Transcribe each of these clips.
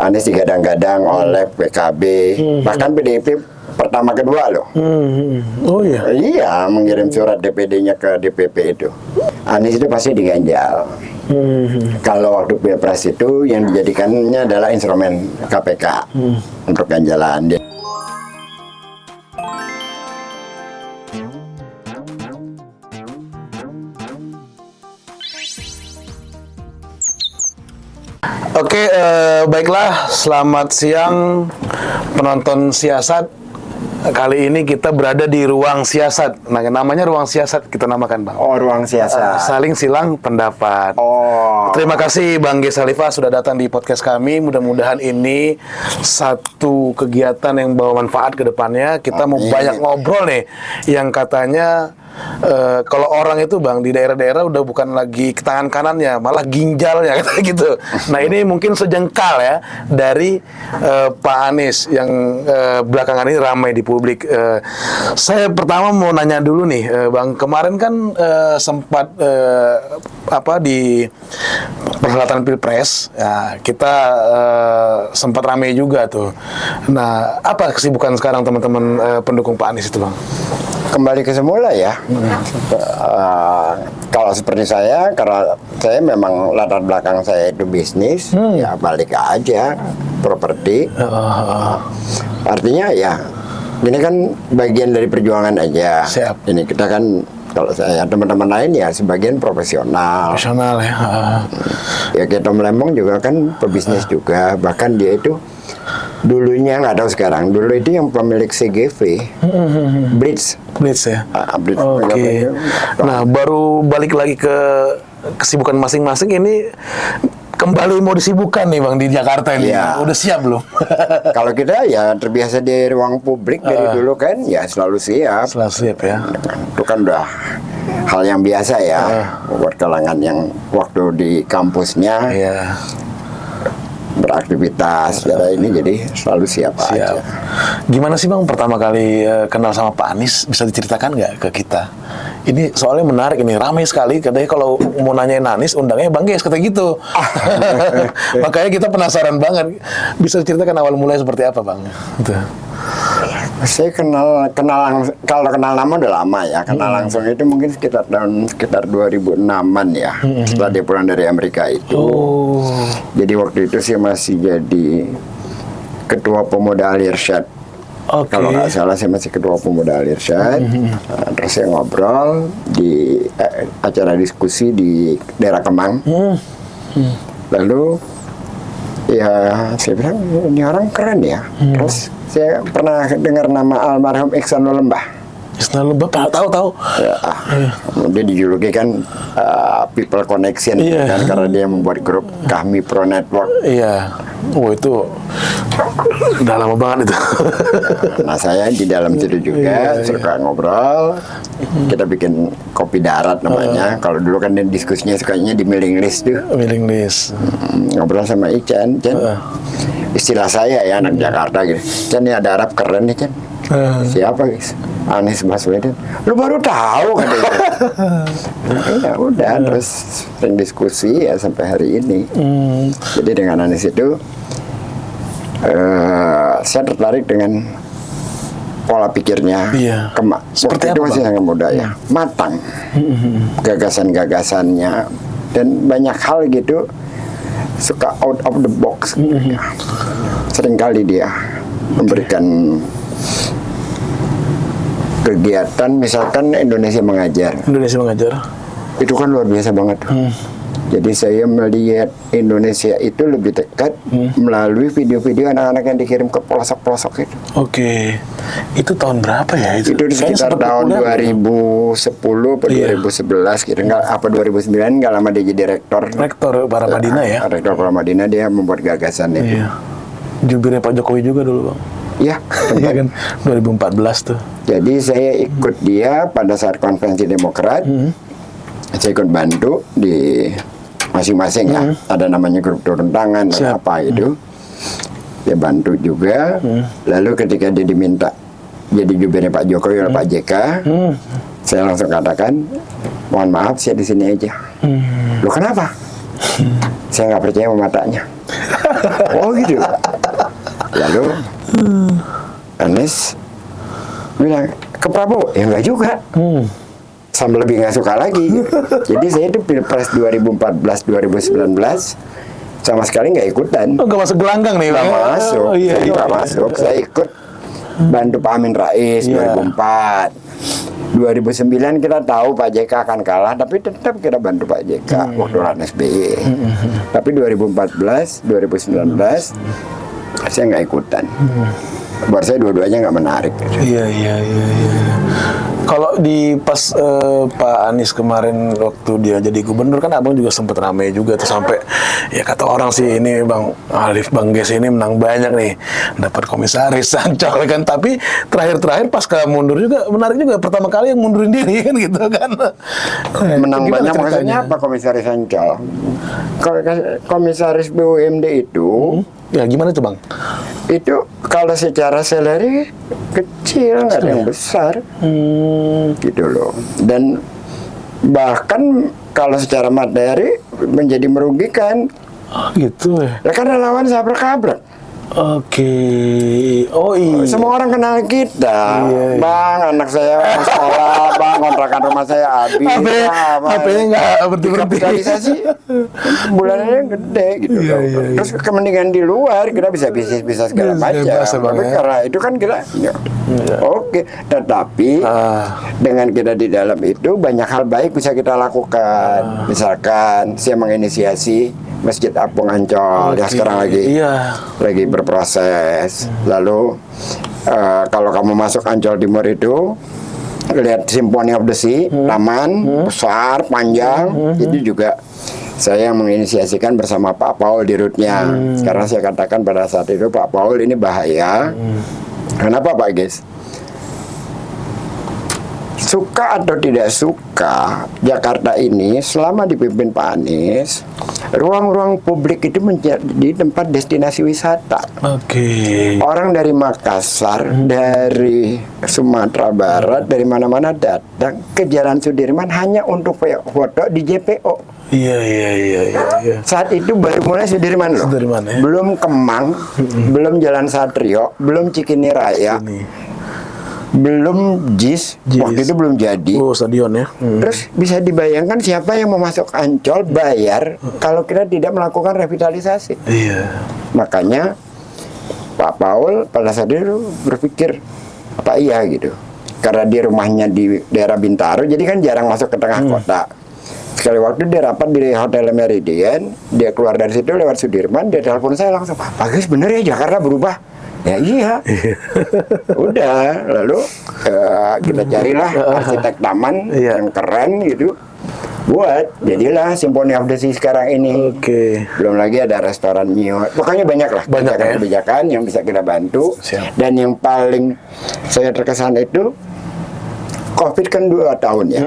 Anies digadang-gadang oleh PKB, bahkan PDIP pertama kedua loh. Oh iya. Iya, mengirim surat DPD-nya ke DPP itu. Anies itu pasti diganjal. Kalau waktu Pilpres itu yang dijadikannya adalah instrumen KPK untuk ganjalan. Oke, baiklah. Selamat siang penonton siasat. Kali ini kita berada di ruang siasat. Nah, namanya ruang siasat kita namakan, Bang. Oh, ruang siasat. Saling silang pendapat. Oh. Terima kasih Bang G. Salifah sudah datang di podcast kami. Mudah-mudahan ini satu kegiatan yang bawa manfaat ke depannya. Kita mau banyak ngobrol nih. Yang katanya kalau orang itu, Bang, di daerah-daerah udah bukan lagi ke tangan kanannya, malah ginjalnya katanya gitu. Nah, ini mungkin sejengkal ya dari Pak Anies yang belakangan ini ramai di publik. Saya pertama mau nanya dulu nih, Bang. Kemarin kan sempat di perhelatan Pilpres, ya, kita sempat ramai juga tuh. Nah, apa kesibukan sekarang teman-teman pendukung Pak Anies itu, Bang? Kembali ke semula ya. Kalau seperti saya, karena saya memang latar belakang saya itu bisnis, ya balik aja properti. Artinya ya, ini kan bagian dari perjuangan aja. Siap. Ini kita kan, kalau saya teman-teman lain ya sebagian profesional. Profesional ya. Ya kayak Tom Lembong juga kan pebisnis juga, bahkan dia itu dulunya, nggak tahu sekarang, dulu itu yang pemilik CGV, Blitz ya. Blitz. Oke. Nah, baru balik lagi ke kesibukan masing-masing. Ini kembali mau disibukkan nih, Bang, di Jakarta ini. Ya. Udah siap belum? Kalau kita ya terbiasa di ruang publik dari dulu kan, ya selalu siap. Selalu siap ya. Itu kan udah hal yang biasa ya, buat kalangan yang waktu di kampusnya Iya. beraktivitas ini, jadi selalu siap aja. Gimana sih, Bang, pertama kali kenal sama Pak Anies? Bisa diceritakan nggak ke kita? Ini soalnya menarik, ini ramai sekali. Katanya kalau mau nanyain Anies, undangnya Bang Ges, katanya gitu. Makanya kita penasaran banget. Bisa diceritakan awal mulai seperti apa, Bang? Gitu. Saya kalau kenal nama udah lama ya. Kenal langsung itu mungkin sekitar 2006-an ya. Setelah dia pulang dari Amerika itu. Jadi waktu itu saya masih jadi ketua pemuda Al Irsyad. Kalau nggak salah saya masih ketua pemuda Al Irsyad. Terus saya ngobrol di acara diskusi di daerah Kemang. Lalu ya saya bilang ini orang keren ya. Terus saya pernah dengar nama almarhum Iksanul Lembah. Iksanul Lembah, tahu. Ya, dia dijuluki kan People Connection kan, karena dia membuat grup Kami Pro Network. Iya. Oh, itu udah lama banget itu. Nah, saya di dalam situ juga suka ngobrol. Kita bikin kopi darat namanya. Kalau dulu kan diskusinya sukanya di mailing list tuh. Mailing list. Ngobrol sama Ican. Istilah saya ya, anak Jakarta gitu. Chan, ini ada Arab keren nih, Chan. Siapa, guys? Anies Baswedan. Lu baru tahu kan? Ya udah, terus sering diskusi ya sampai hari ini. Jadi dengan Anies itu saya tertarik dengan pola pikirnya. Seperti waktu itu apa, masih Bang? sangat muda ya, matang. Gagasan-gagasannya dan banyak hal gitu, suka out of the box. Seringkali dia memberikan kegiatan, misalkan Indonesia Mengajar. Itu kan luar biasa banget. Jadi saya melihat Indonesia itu lebih dekat melalui video-video anak-anak yang dikirim ke pelosok-pelosok itu. Oke. Itu tahun berapa ya itu? Itu sekitar tahun 2010 atau 2011 gitu. Apa 2009, nggak lama dia jadi rektor. Rektor Paramadina ya? Rektor Paramadina, dia membuat gagasan itu. Iya. Jubirnya Pak Jokowi juga dulu, Bang. Iya, Iya kan, 2014 tuh. Jadi saya ikut dia pada saat konvensi Demokrat. Saya ikut bantu di masing-masing ya. Ada namanya grup turun tangan, apa itu. Dia bantu juga. Lalu ketika dia diminta jadi jubirnya Pak Jokowi oleh Pak JK, saya langsung katakan, mohon maaf, saya di sini aja. Loh, kenapa? Saya nggak percaya sama matanya. Oh gitu. Lalu Anies bilang ke Prabowo, ya enggak juga. Sambil lebih nggak suka lagi. Jadi saya itu Pilpres 2014-2019 sama sekali nggak ikutan. Oh, nggak masuk gelanggang nih, Nggak Bang? masuk, Oh, iya, jadi iya. nggak masuk. Saya ikut bantu Pak Amin Rais 2004. 2009 kita tahu Pak JK akan kalah, tapi tetap kita bantu Pak JK waktu lawan SBY. Tapi 2014, 2019 saya nggak ikutan. Buat saya dua-duanya nggak menarik. Iya. Kalau di pas Pak Anies kemarin waktu dia jadi gubernur kan abang juga sempat ramai juga tuh sampai ya kata orang sih ini Bang Alif Bang Ges ini menang banyak nih dapat komisaris Ancol kan, tapi terakhir pas mundur juga menarik juga pertama kali yang mundurin diri kan gitu kan. Menang Gimana banyak ceritanya? maksudnya apa komisaris Ancol? Komisaris BUMD itu Ya gimana tuh Bang? itu kalau secara salary kecil, nggak ada yang besar gitu loh. Dan bahkan kalau secara materi menjadi merugikan Oh gitu ya. ya karena lawan sabrak-abrak. Oke. Oh iya. Semua orang kenal kita. Iya. Bang, anak saya mau sekolah, bang, kontrakan rumah saya habis. HP-nya nggak berhenti-berhenti. Kapitalisasi bulanannya gede gitu Iya, loh. iya, iya. Terus kepentingan di luar kita bisa bisnis segala Bisa macam. bebas, Bang, Tapi ya. karena itu kan kita oke. Tetapi dengan kita di dalam itu banyak hal baik bisa kita lakukan. Misalkan saya menginisiasi Masjid Apung Ancol yang sekarang lagi berproses. Lalu kalau kamu masuk Ancol Timur itu lihat Symphony of the Sea, taman besar, panjang. Jadi juga saya yang menginisiasikan bersama Pak Paul di rootnya. Karena saya katakan pada saat itu Pak Paul ini bahaya. Kenapa Pak Ges? Suka atau tidak suka, Jakarta ini selama dipimpin Pak Anies, ruang-ruang publik itu menjadi tempat destinasi wisata. Oke. Orang dari Makassar, dari Sumatera Barat, dari mana-mana datang ke Jalan Sudirman hanya untuk foto di JPO. Iya. Saat itu baru mulai Sudirman loh. Sudirman, ya. Belum Kemang, belum Jalan Satrio, belum Cikini Raya, belum JIS, waktu itu belum jadi. Oh, stadion ya. Terus bisa dibayangkan siapa yang mau masuk Ancol bayar kalau kita tidak melakukan revitalisasi. Iya. Makanya Pak Paul pada saat itu berpikir apa iya gitu. Karena dia rumahnya di daerah Bintaro, jadi kan jarang masuk ke tengah kota. Sekali waktu dia rapat di Hotel Meridian, dia keluar dari situ lewat Sudirman, dia telepon saya langsung, Pak Gus bener ya Jakarta berubah? Ya iya. Udah, lalu kita carilah arsitek taman yang keren gitu. Buat, jadilah Symphony of the Sea sekarang ini. Oke. Belum lagi ada restoran Mio. Pokoknya banyak lah kebijakan yang bisa kita bantu. Siap. Dan yang paling saya terkesan itu COVID kan 2 tahun ya.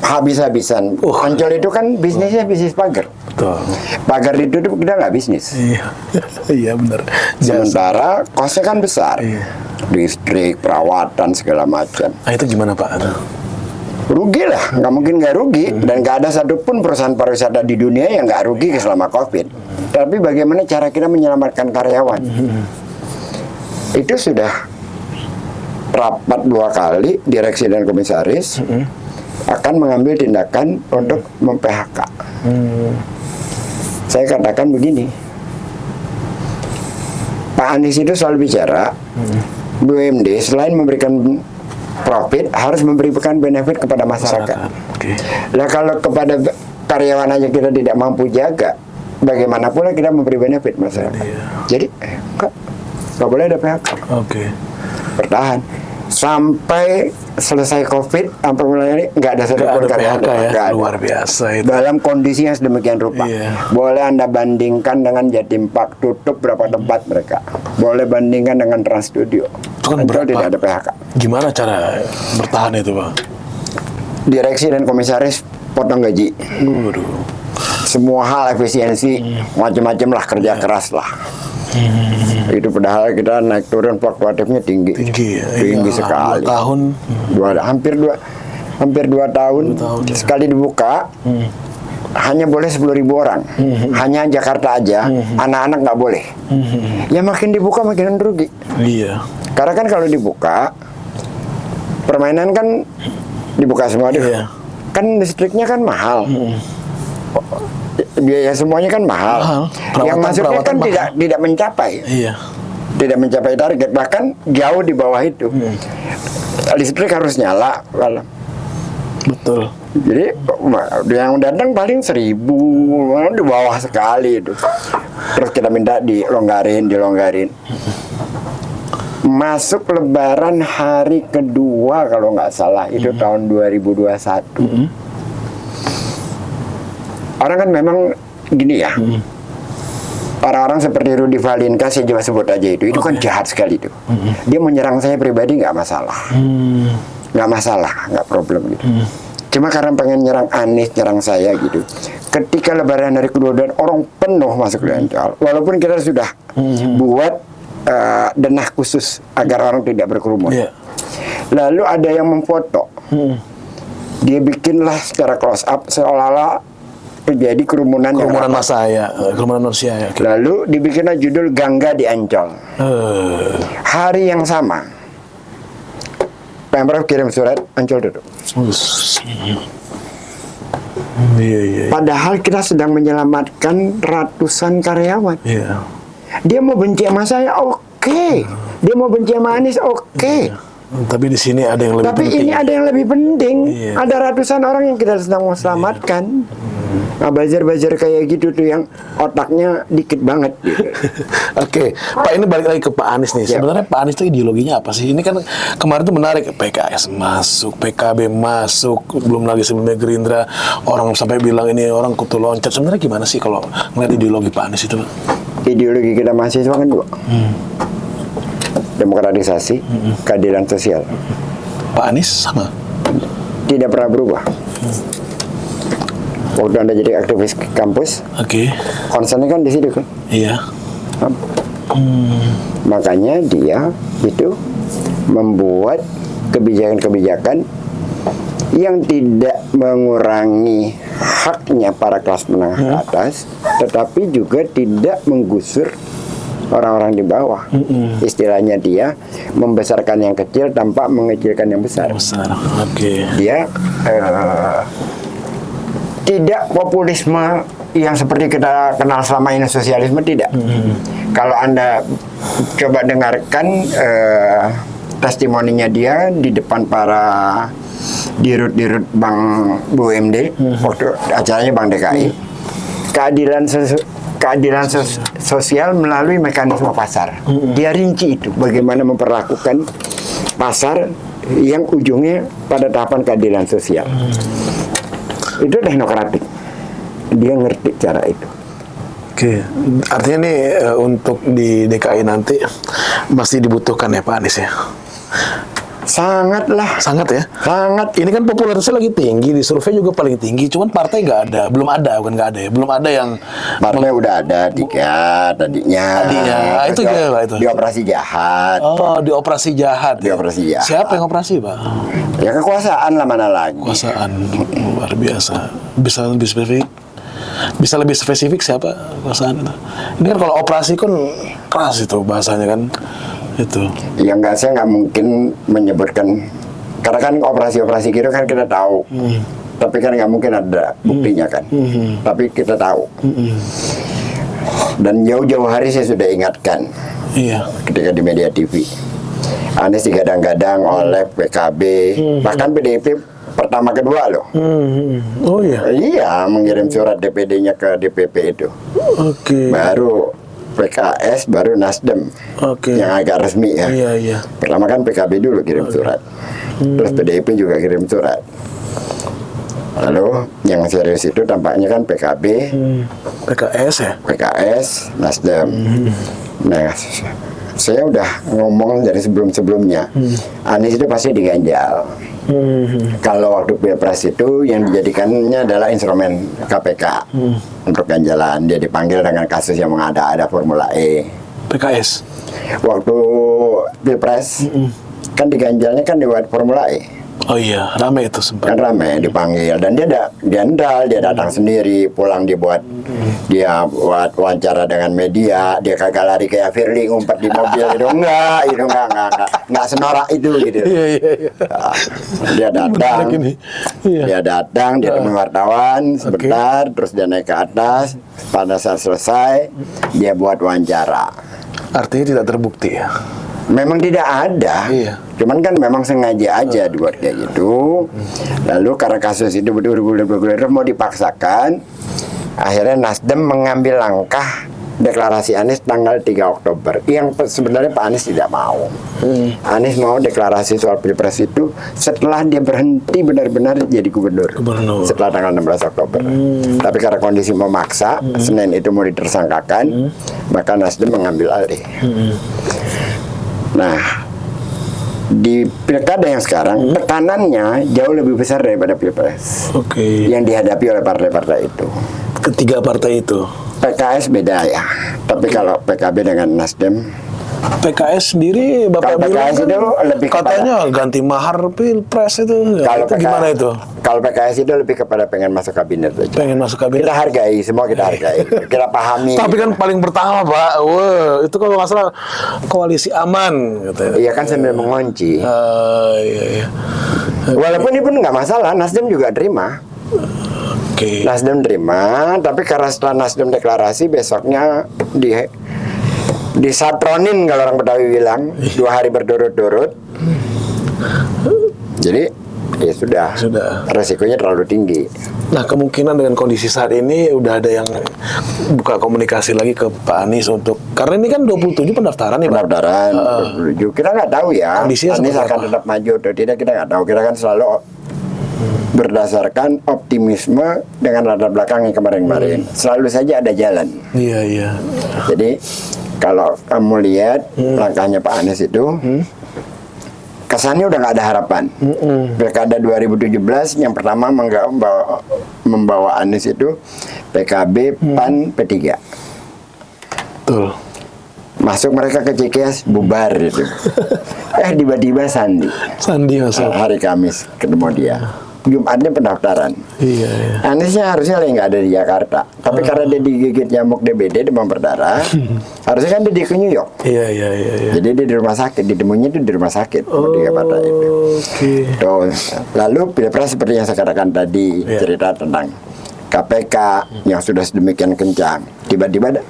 Habis-habisan. Ancol itu kan bisnisnya bisnis pagar. Betul. Pagar ditutup kita nggak bisnis. Iya. Iya benar. Sementara kosnya kan besar. Iya. Listrik, perawatan segala macam. Nah itu gimana Pak? Rugi lah, nggak mungkin nggak rugi. Dan nggak ada satupun perusahaan pariwisata di dunia yang nggak rugi selama COVID. Tapi bagaimana cara kita menyelamatkan karyawan? Itu sudah rapat 2 kali, direksi dan komisaris akan mengambil tindakan untuk mem-PHK. Saya katakan begini, Pak Anies itu selalu bicara, BUMD selain memberikan profit harus memberikan benefit kepada masyarakat. Oke. Nah kalau kepada karyawan aja kita tidak mampu jaga, bagaimana pula kita memberi benefit masyarakat? Jadi nggak boleh ada PHK. Oke. Bertahan sampai selesai COVID, sampai mulai ini nggak ada satupun karyawan PHK ya. nggak ada. Luar biasa itu. Dalam kondisi yang sedemikian rupa. Iya. Boleh Anda bandingkan dengan Jatim Park, tutup berapa tempat mereka. Boleh bandingkan dengan Trans Studio. Itu kan Ancol berapa? tidak ada PHK. Gimana cara bertahan itu Bang? Direksi dan komisaris potong gaji. Waduh. Semua hal efisiensi, macam-macam lah, kerja keras lah. Itu padahal kita naik turun fluktuatifnya tinggi. Tinggi ya. Tinggi Iya, sekali. 2 tahun. Hampir 2 tahun. Ya. Sekali dibuka hanya boleh 10.000 orang, hanya Jakarta aja, anak-anak nggak boleh. Ya makin dibuka makin rugi. Iya. Karena kan kalau dibuka, permainan kan dibuka semua deh. Iya. Kan listriknya kan mahal. Biaya semuanya kan mahal. Yang masuknya kan tidak mencapai. Iya. Tidak mencapai target, bahkan jauh di bawah itu. Listrik harus nyala kalau. Betul. Jadi yang datang paling 1.000, di bawah sekali itu. Terus kita minta dilonggarin. Masuk Lebaran hari kedua kalau nggak salah itu tahun 2021. Orang kan memang gini ya. Orang-orang seperti Rudy Valinka, saya juga sebut aja itu kan jahat sekali itu. Dia menyerang saya pribadi nggak masalah. Nggak masalah, nggak problem gitu. Cuma karena pengen nyerang Anies, nyerang saya gitu. Ketika Lebaran hari kedua dan orang penuh masuk di Ancol, walaupun kita sudah buat denah khusus agar orang tidak berkerumun. Yeah. Lalu ada yang memfoto. Dia bikinlah secara close up seolah-olah terjadi kerumunan massa ya, kerumunan manusia ya. Lalu dibikinlah judul Gangga di Ancol. Hari yang sama Pemprov kirim surat, Ancol tutup. Iya. Padahal kita sedang menyelamatkan ratusan karyawan. Iya. Dia mau benci sama saya, oke. Dia mau benci sama Anies, oke. Tapi di sini ada yang lebih Tapi penting. ini ada yang lebih penting. Iya. Ada ratusan orang yang kita sedang mau selamatkan. Nah, buzzer-buzzer kayak gitu tuh yang otaknya dikit banget gitu. Oke, Pak, ini balik lagi ke Pak Anies nih. Sebenarnya Pak Anies itu ideologinya apa sih? Ini kan kemarin tuh menarik, PKS masuk, PKB masuk, belum lagi sebelumnya Gerindra, orang sampai bilang ini orang kutu loncat. Sebenarnya gimana sih kalau ngeliat ideologi Pak Anies itu, Pak? Ideologi kita mahasiswa kan dua. Demokratisasi, keadilan sosial. Pak Anies sama? Tidak pernah berubah. Waktu Anda jadi aktivis kampus, concernnya kan di situ kan. Iya. Makanya dia itu membuat kebijakan-kebijakan yang tidak mengurangi haknya para kelas menengah ke atas, tetapi juga tidak menggusur orang-orang di bawah. Istilahnya dia membesarkan yang kecil tanpa mengecilkan yang besar. Dia tidak populisme yang seperti kita kenal selama ini, sosialisme, tidak. Kalau Anda coba dengarkan testimoninya dia di depan para dirut-dirut Bank BUMD waktu acaranya Bank DKI, keadilan sosial melalui mekanisme pasar. Dia rinci itu bagaimana memperlakukan pasar yang ujungnya pada tahapan keadilan sosial. Itu teknokratik. Dia ngerti cara itu. Oke, artinya nih untuk di DKI nanti masih dibutuhkan ya Pak Anies ya? Sangat lah. Sangat ya? Sangat. Ini kan popularitasnya lagi tinggi, di survei juga paling tinggi, cuman partai nggak ada, belum ada, bukan nggak ada ya, belum ada yang... Partai udah ada 3 tadinya. Itu gimana Pak itu? Di operasi jahat. Oh, di operasi jahat. Di operasi jahat. Siapa yang operasi Pak? Ya kekuasaan lah, mana lagi. Kekuasaan, luar biasa. Bisa lebih spesifik? Bisa lebih spesifik siapa kekuasaan itu? Ini kan kalau operasi kan keras itu bahasanya kan. Itu. Ya enggak, saya nggak mungkin menyebutkan, karena kan operasi-operasi gitu kan kita tahu, tapi kan nggak mungkin ada buktinya kan, tapi kita tahu. Dan jauh-jauh hari saya sudah ingatkan, ketika di media TV, Anies digadang-gadang oleh PKB, bahkan PDIP pertama kedua loh. Oh iya? Iya, mengirim surat DPD-nya ke DPP itu. Baru PKS, baru Nasdem, yang agak resmi ya. Iya. Pertama kan PKB dulu kirim surat, terus PDIP juga kirim surat. Lalu yang serius itu tampaknya kan PKB, PKS ya? PKS, Nasdem. Nah, saya udah ngomong dari sebelum-sebelumnya, Anies itu pasti diganjal. Kalau waktu Pilpres itu yang dijadikannya adalah instrumen KPK untuk ganjalan. Dia dipanggil dengan kasus yang mengada-ada Formula E. PKS? Waktu Pilpres kan diganjalnya kan lewat Formula E. Oh iya, ramai itu sempat. Kan ramai dipanggil dan dia datang sendiri, pulang dia buat wawancara dengan media, dia kagak lari kayak Firly ngumpet di mobil itu enggak senorak itu gitu. Iya. Nah, dia datang, dia temui wartawan sebentar, terus dia naik ke atas. Pada saat selesai, dia buat wawancara. Artinya tidak terbukti ya? Memang tidak ada, cuman kan memang sengaja aja dibuat kayak gitu. Lalu karena kasus itu bergulir mau dipaksakan, akhirnya Nasdem mengambil langkah deklarasi Anies tanggal 3 Oktober. Yang sebenarnya Pak Anies tidak mau. Anies mau deklarasi soal Pilpres itu setelah dia berhenti benar-benar jadi gubernur. Setelah tanggal 16 Oktober. Tapi karena kondisi memaksa, Senin itu mau ditersangkakan, maka Nasdem mengambil alih. Nah, di pilkada yang sekarang tekanannya jauh lebih besar daripada Pilpres. Yang dihadapi oleh partai-partai itu. Ketiga partai itu. PKS beda ya. Tapi kalau PKB dengan Nasdem, PKS sendiri Bapak kalau bilang PKS itu lebih katanya ganti mahar Pilpres itu. Kalau Itu gimana itu? Kalau PKS itu lebih kepada pengen masuk kabinet aja. Pengen masuk kabinet. Kita hargai, semua kita hargai. Kita pahami. Tapi kan paling pertama Pak, itu kalau nggak salah koalisi aman katanya. Iya kan sambil mengunci. Iya. Walaupun itu pun nggak masalah, Nasdem juga terima. Nasdem terima, tapi karena setelah Nasdem deklarasi besoknya disatronin kalau orang Betawi bilang 2 hari berturut-turut. Jadi ya sudah. Resikonya terlalu tinggi. Nah, kemungkinan dengan kondisi saat ini udah ada yang buka komunikasi lagi ke Pak Anies untuk, karena ini kan 27 pendaftaran ya Pak. Pendaftaran 27. Kita nggak tahu ya. Kondisinya Anies akan tetap maju atau tidak, kita nggak tahu. Kita kan selalu berdasarkan optimisme dengan latar belakang yang kemarin-kemarin. Selalu saja ada jalan. Iya. Jadi kalau kamu lihat langkahnya Pak Anies itu, kesannya udah nggak ada harapan. Pilkada 2017 yang pertama membawa Anies itu PKB, PAN, P3. Betul. Masuk mereka ke Cikeas, bubar itu. Tiba-tiba Sandi masuk. Hari Kamis ketemu dia. Jumatnya pendaftaran. Iya. Aniesnya harusnya lagi nggak ada di Jakarta, tapi karena dia digigit nyamuk DBD, demam berdarah, harusnya kan dia ke New York. Iya. Jadi dia di rumah sakit, ditemuinya itu di rumah sakit di Jakarta itu. Tuh. Lalu Pilpres seperti yang saya katakan tadi, cerita tentang KPK yang sudah sedemikian kencang. Tiba-tiba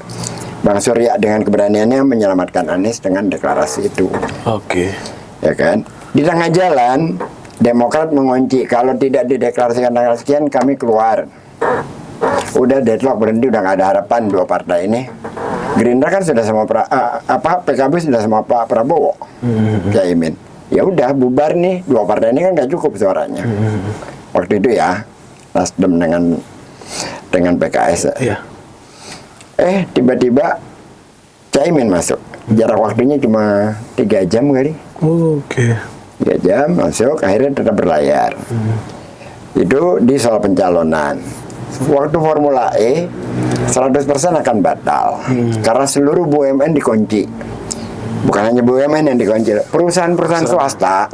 Bang Surya dengan keberaniannya menyelamatkan Anies dengan deklarasi itu. Ya kan? Di tengah jalan Demokrat mengunci, kalau tidak dideklarasikan tanggal sekian kami keluar. Udah deadlock, berhenti, udah nggak ada harapan dua partai ini. Gerindra kan sudah sama PKB sudah sama Pak Prabowo, Caimin. Ya udah bubar nih, dua partai ini kan nggak cukup suaranya. Waktu itu ya, Nasdem dengan PKS. Tiba-tiba Caimin masuk. Jarak waktunya cuma 3 jam kali. 3 jam masuk, akhirnya tetap berlayar. Itu di soal pencalonan. Waktu Formula E 100% akan batal karena seluruh BUMN dikunci. Bukan hanya BUMN yang dikunci, perusahaan-perusahaan swasta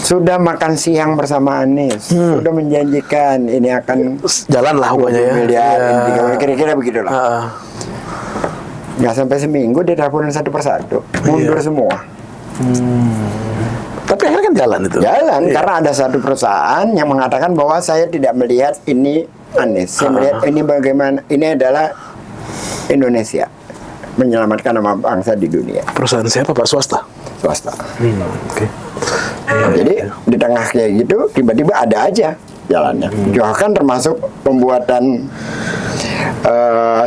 sudah makan siang bersama Anies, sudah menjanjikan ini akan jalan lah pokoknya ya. Miliar, kira-kira begitulah. Nggak sampai seminggu dia teleponin satu persatu, mundur semua. Tapi akhirnya kan jalan itu. Jalan, karena ada satu perusahaan yang mengatakan bahwa saya tidak melihat ini Anies. Saya melihat ini bagaimana, ini adalah Indonesia. Menyelamatkan nama bangsa di dunia. Perusahaan siapa Pak? Swasta? Swasta. Jadi di tengah kayak gitu, tiba-tiba ada aja jalannya. Bahkan termasuk pembuatan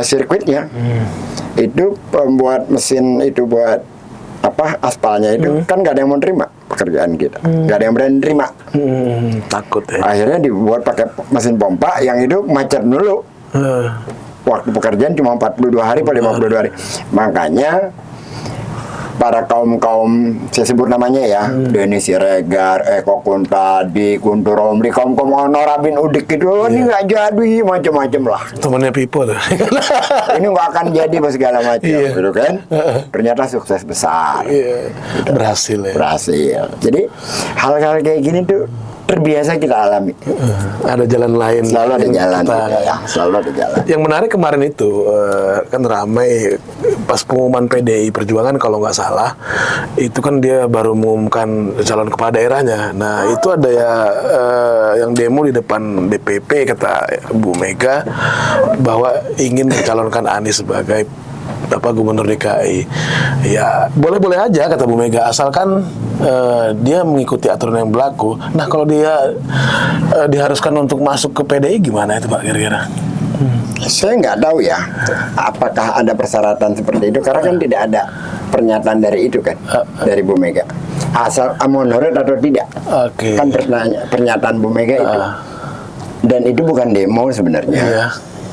sirkuitnya. Itu pembuat mesin itu buat aspalnya itu kan gak ada yang mau terima pekerjaan kita, gak ada yang berani terima. Takut ya. Akhirnya dibuat pakai mesin pompa yang itu macet dulu. Waktu pekerjaan cuma 42 hari atau 52 hari. Makanya para kaum saya sebut namanya ya, Denny Siregar, Eko Kuntadi, Guntur Romli, kaum Norabin Udik itu ini nggak jadi macam-macam lah. Temannya Pipo tuh. Ini nggak akan jadi segala macam, gitu kan? Ternyata sukses besar. Berhasil ya. Berhasil. Jadi hal-hal kayak gini tuh terbiasa kita alami. Ada jalan lain. Selalu ada yang jalan, kita- ya. Selalu ada jalan. Yang menarik kemarin itu kan ramai pas pengumuman PDI Perjuangan kalau nggak salah itu kan dia baru mengumumkan calon kepala daerahnya. Nah itu ada ya yang demo di depan DPP kata Bu Mega bahwa ingin mencalonkan Anies sebagai Gubernur DKI. Ya boleh-boleh aja kata Bu Mega asalkan dia mengikuti aturan yang berlaku. Nah kalau dia diharuskan untuk masuk ke PDI gimana itu Pak kira-kira? Saya nggak tahu ya, apakah ada persyaratan seperti itu, karena kan tidak ada pernyataan dari itu kan, dari Bu Mega. Asal menurut atau tidak, Oke. kan pernyataan Bu Mega itu. Dan itu bukan demo sebenarnya. Iya.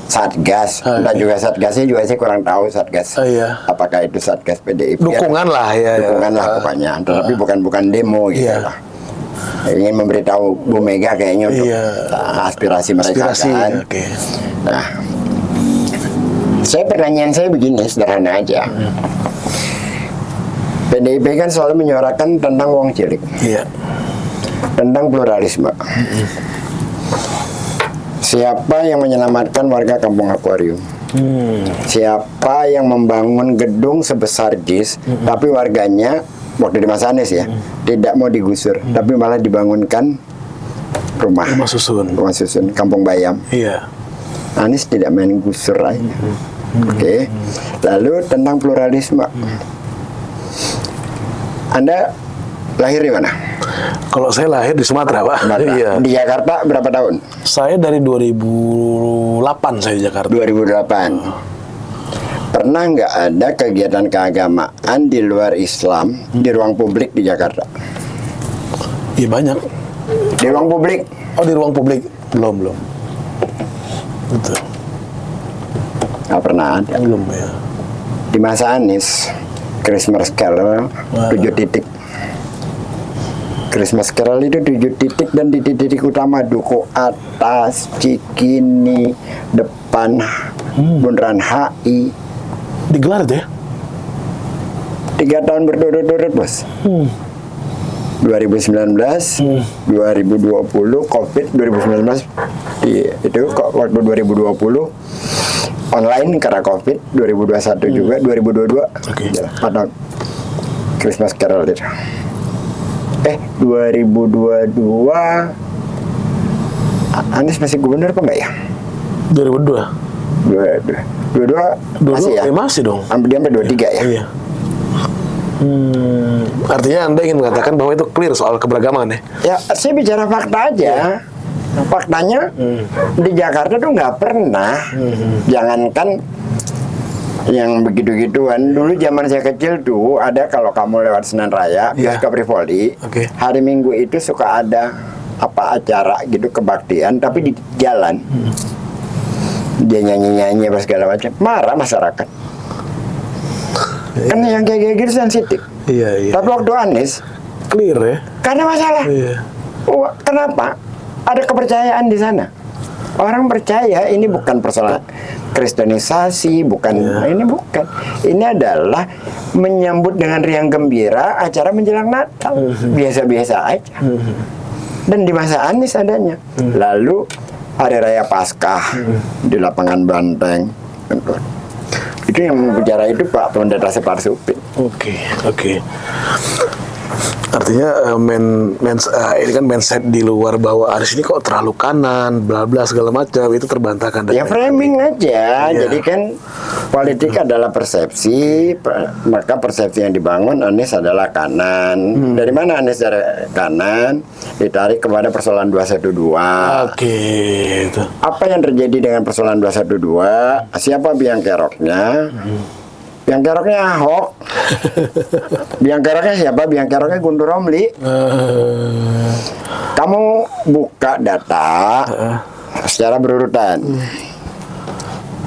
Satgas, dan juga Satgasnya juga saya kurang tahu Satgas. Iya. Apakah itu Satgas PDIP? Dukungan lah ya. Dukungan lah pokoknya, tapi bukan demo gitu Iya. lah. Ingin memberitahu Bu Mega kayaknya untuk aspirasi mereka kan. Oke. Nah, pertanyaan saya begini, sederhana aja. PDIP kan selalu menyuarakan tentang wong cilik, Iya. tentang pluralisme. Siapa yang menyelamatkan warga Kampung Akuarium? Siapa yang membangun gedung sebesar JIS, tapi warganya waktu di masa Anies ya, tidak mau digusur, tapi malah dibangunkan rumah susun, Kampung Bayam. Iya. Anies tidak main gusur aja. Oke. Lalu tentang pluralisme. Anda lahir di mana? Kalau saya lahir di Sumatera, Pak. Iya. Di Jakarta berapa tahun? Saya dari 2008 saya di Jakarta. 2008. Pernah nggak ada kegiatan keagamaan di luar Islam di ruang publik di Jakarta? Iya banyak. Di ruang publik? Oh di ruang publik belum. Betul. Nggak pernah ada. Belum ya. Di masa Anies, Christmas Carol 7 titik. Christmas Carol itu 7 titik, dan di titik utama Duku Atas, Cikini, depan Bundaran HI. Digelar itu ya? 3 tahun berturut-turut, Bos. 2019, 2020 COVID, 2019 itu kok waktu 2020 online karena COVID, 2021 juga, 2022 jalan, 4 tahun Christmas Carol itu. 2022 Anies masih gubernur apa enggak ya? 2002. 22 masih ya? Masih dong. Dia sampai 23 ya? Iya. Artinya Anda ingin mengatakan bahwa itu clear soal keberagaman ya? Ya, saya bicara fakta aja. Faktanya di Jakarta tuh nggak pernah, jangankan yang begitu-gituan. Dulu zaman saya kecil tuh ada, kalau kamu lewat Senen Raya, bioskop Rivoli, hari Minggu itu suka ada acara gitu, kebaktian, tapi di jalan. Dia nyanyi-nyanyi apa segala macam, marah masyarakat. Kan yang kayak gitu sensitif. Iya. Tapi waktu Anies clear ya? karena masalah. Iya. Kenapa? Ada kepercayaan di sana. Orang percaya ini bukan persoalan kristenisasi, ini bukan. Ini adalah menyambut dengan riang gembira acara menjelang Natal. Biasa-biasa aja. Dan di masa Anies adanya. Lalu Hari Raya Paskah di lapangan Banteng. Itu yang bicara itu Pak Pendeta Separ Supit. Oke. Artinya ini kan mindset di luar bahwa Anies ini kok terlalu kanan, bla bla segala macam, itu terbantahkan. Ya framing aja. Iya. Jadi kan politik adalah persepsi, maka persepsi yang dibangun Anies adalah kanan. Dari mana Anies dari kanan? Ditarik kepada persoalan 212. Oke, itu. Apa yang terjadi dengan persoalan 212? Siapa biang keroknya? Biang keroknya Ahok. Biang keroknya siapa? Biang keroknya Guntur Romli. Kamu buka data secara berurutan.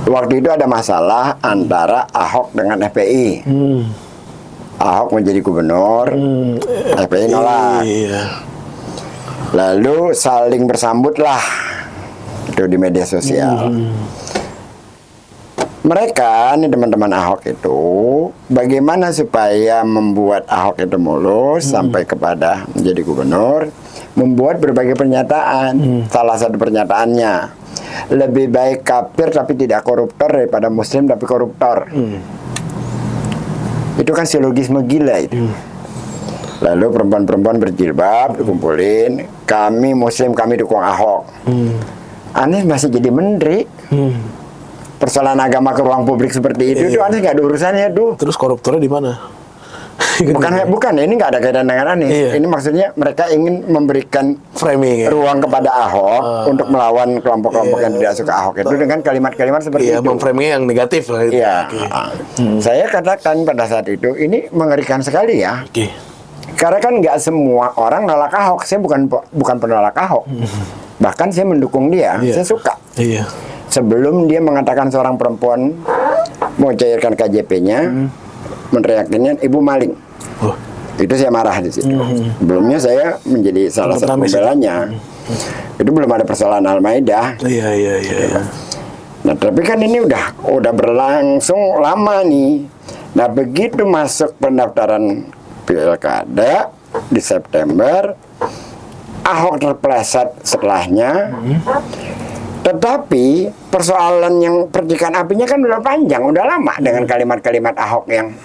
Waktu itu ada masalah antara Ahok dengan FPI. Ahok menjadi gubernur, FPI nolak. Iya. Lalu saling bersambut lah itu di media sosial. Mereka, ini teman-teman Ahok itu, bagaimana supaya membuat Ahok itu mulus sampai kepada menjadi gubernur, membuat berbagai pernyataan. Salah satu pernyataannya, lebih baik kafir tapi tidak koruptor daripada muslim tapi koruptor. Itu kan silogisme gila itu. Lalu perempuan-perempuan berjilbab dikumpulin, kami muslim, kami dukung Ahok. Anies masih jadi menteri. Persoalan agama ke ruang publik seperti itu, itu Anies nggak ada urusannya tuh. Terus koruptornya di mana? Bukan, ini nggak ada kaitan dengan Anies. Iya. Ini maksudnya mereka ingin memberikan Framing ya? ruang kepada Ahok untuk melawan kelompok-kelompok yang tidak suka Ahok itu dengan kalimat-kalimat seperti Iya, itu. memframingnya yang negatif lah itu. Iya. Oke. Saya katakan pada saat itu, ini mengerikan sekali ya. Oke. Karena kan nggak semua orang nolak Ahok. Saya bukan penolak Ahok. Bahkan saya mendukung dia. Iya. Saya suka. Iya. Sebelum dia mengatakan seorang perempuan mau cairkan KJP-nya, meneriakinnya ibu maling. Oh. Itu saya marah di situ. Sebelumnya saya menjadi salah satu pembelanya. Itu belum ada persoalan Al-Maidah. Iya. Nah, tapi kan ini udah berlangsung lama nih. Nah, begitu masuk pendaftaran pilkada di September, Ahok terpeleset setelahnya. Tetapi persoalan yang percikan apinya kan udah panjang, udah lama dengan kalimat-kalimat Ahok yang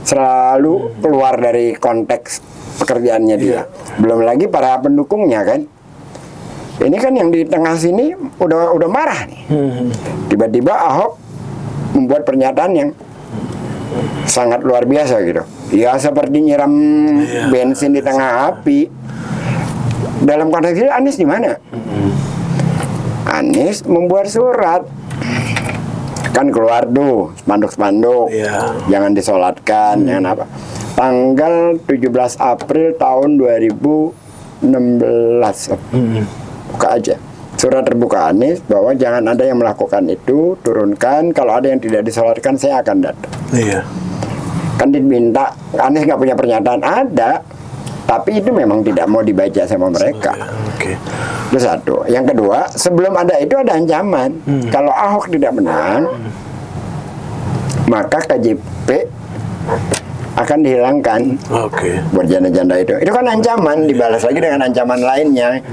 selalu keluar dari konteks pekerjaannya dia. Belum lagi para pendukungnya kan. Ini kan yang di tengah sini udah marah nih. Tiba-tiba Ahok membuat pernyataan yang sangat luar biasa gitu. Ya seperti nyiram bensin di tengah api. Dalam konteks ini Anies di mana? Anies membuat surat, kan keluar tuh spanduk-spanduk, jangan disolatkan, jangan apa. Tanggal 17 April tahun 2016, buka aja. Surat terbuka Anies bahwa jangan ada yang melakukan itu, turunkan. Kalau ada yang tidak disolatkan, saya akan datang. Iya. Kan diminta, Anies nggak punya pernyataan, ada. Tapi itu memang tidak mau dibaca sama mereka. Oke. Itu satu. Yang kedua, sebelum ada itu ada ancaman. Kalau Ahok tidak menang, maka KJP akan dihilangkan. Oke. Buat janda-janda itu. Itu kan ancaman, dibalas lagi dengan ancaman lainnya.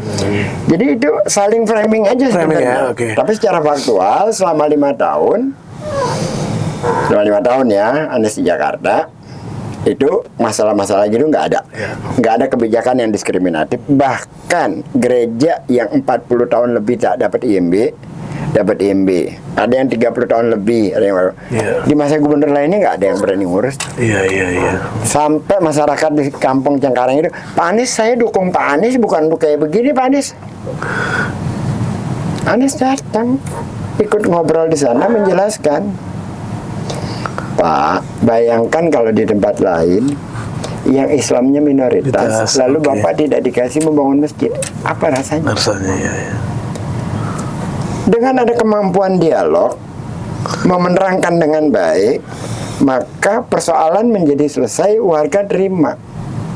Jadi itu saling framing aja sebenarnya. Oke. Tapi secara faktual selama 5 tahun, ya, Anies di Jakarta, itu masalah-masalah gitu nggak ada. Nggak ada kebijakan yang diskriminatif. Bahkan gereja yang 40 tahun lebih tak dapat IMB, dapat IMB. Ada yang 30 tahun lebih, ada yang di masa gubernur lainnya nggak ada yang berani ngurus. Iya. Sampai masyarakat di kampung Cengkareng itu, Pak Anies, saya dukung Pak Anies, bukan kayak begini Pak Anies. Anies datang, ikut ngobrol di sana, menjelaskan. Pak, bayangkan kalau di tempat lain yang Islamnya minoritas, lalu Bapak tidak dikasih membangun masjid, apa rasanya? Rasanya ya. Dengan ada kemampuan dialog, mau menerangkan dengan baik, maka persoalan menjadi selesai, warga terima.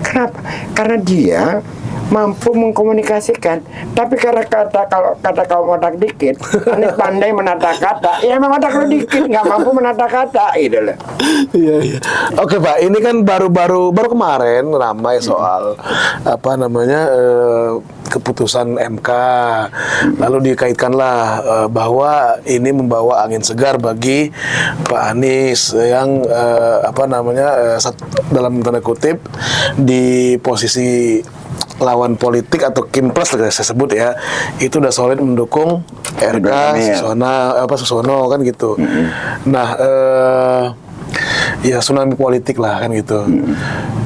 Kenapa? Karena dia mampu mengkomunikasikan. Tapi kalau kata kaum otak dikit, Anies pandai menata kata. Ya memang otak lu dikit, nggak mampu menata kata, gitu loh. Iya. Oke Pak, ini kan baru kemarin ramai soal keputusan MK. Lalu dikaitkanlah bahwa ini membawa angin segar bagi Pak Anies yang dalam tanda kutip di posisi lawan politik atau Kimpres saya sebut ya, itu udah solid mendukung RK Susono kan gitu. Nah, ya tsunami politik lah kan gitu.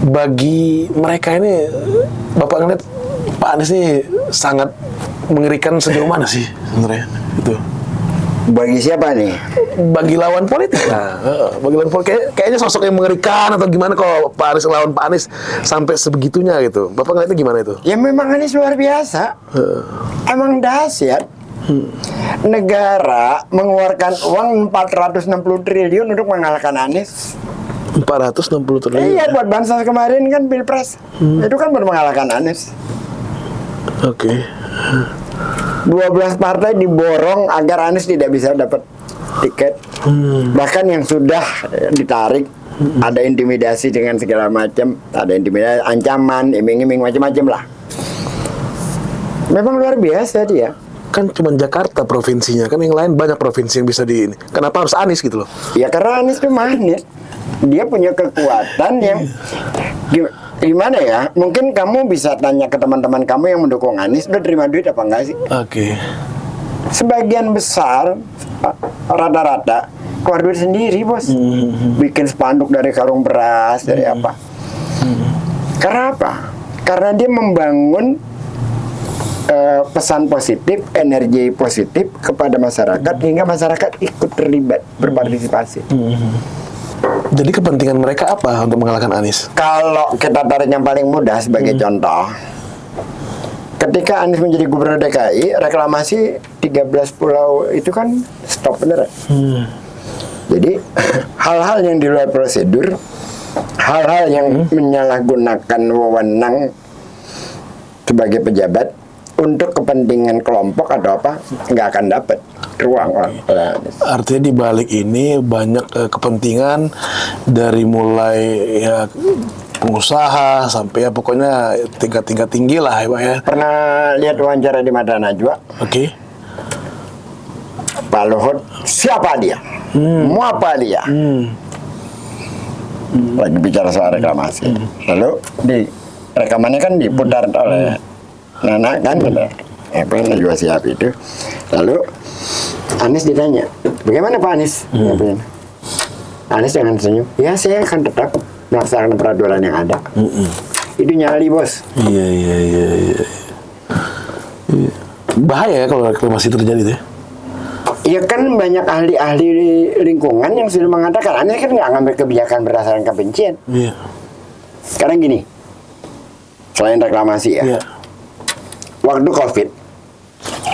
Bagi mereka ini, Bapak ngeliat Pak Anies ini sangat mengerikan sejauh mana sih sebenarnya itu? Bagi siapa nih? Bagi lawan politik lah. Bagi lawan politik kayaknya sosok yang mengerikan atau gimana kalau Pak Anies lawan Pak Anies sampai sebegitunya gitu. Bapak ngeliatnya gimana itu? Ya memang Anies luar biasa. Emang dahsyat. Negara mengeluarkan uang 460 triliun untuk mengalahkan Anies. 460 triliun. Iya, buat bansos kemarin kan Pilpres. Itu kan baru mengalahkan Anies. Oke. 12 partai diborong agar Anies tidak bisa dapat tiket. Bahkan yang sudah ditarik, ada intimidasi dengan segala macam, ada intimidasi, ancaman, iming-iming macam-macam lah. Memang luar biasa dia. Kan cuma Jakarta provinsinya, kan yang lain banyak provinsi yang bisa di ini. Kenapa harus Anies gitu loh? Ya karena Anies itu manis. Dia punya kekuatan yang gimana ya? Mungkin kamu bisa tanya ke teman-teman kamu yang mendukung Anies, udah terima duit apa enggak sih? Oke. Sebagian besar rata-rata keluar duit sendiri, bos. Bikin spanduk dari karung beras, dari apa? Karena apa? Karena dia membangun pesan positif, energi positif kepada masyarakat, hingga masyarakat ikut terlibat, berpartisipasi. Jadi kepentingan mereka apa untuk mengalahkan Anies? Kalau kita tarik yang paling mudah sebagai contoh, ketika Anies menjadi gubernur DKI, reklamasi 13 pulau itu kan stop beneran. Jadi hal-hal yang di luar prosedur, hal-hal yang menyalahgunakan wewenang sebagai pejabat untuk kepentingan kelompok atau apa, nggak akan dapat ruang oleh Anies. Artinya di balik ini banyak kepentingan dari mulai ya pengusaha sampai ya pokoknya tingkat-tingkat tinggi lah ya Pak ya. Pernah lihat wawancara di Mata Najwa? Oke. Pak Luhut, siapa dia? Mau apa dia? Lagi bicara soal reklamasi. Lalu di rekamannya kan diputar oleh Nana kan, apa Najwa Shihab itu. Lalu Anies ditanya, bagaimana Pak Anies? Anies dengan senyum, ya saya akan tetap melaksanakan peraturan yang ada. Itu nyali, bos. Iya. Bahaya ya kalau reklamasi terjadi tuh ya. Ya kan banyak ahli-ahli lingkungan yang sudah mengatakan Anies kan nggak ngambil kebijakan berdasarkan kebencian. Iya. Sekarang gini, selain reklamasi ya, Iya. waktu COVID,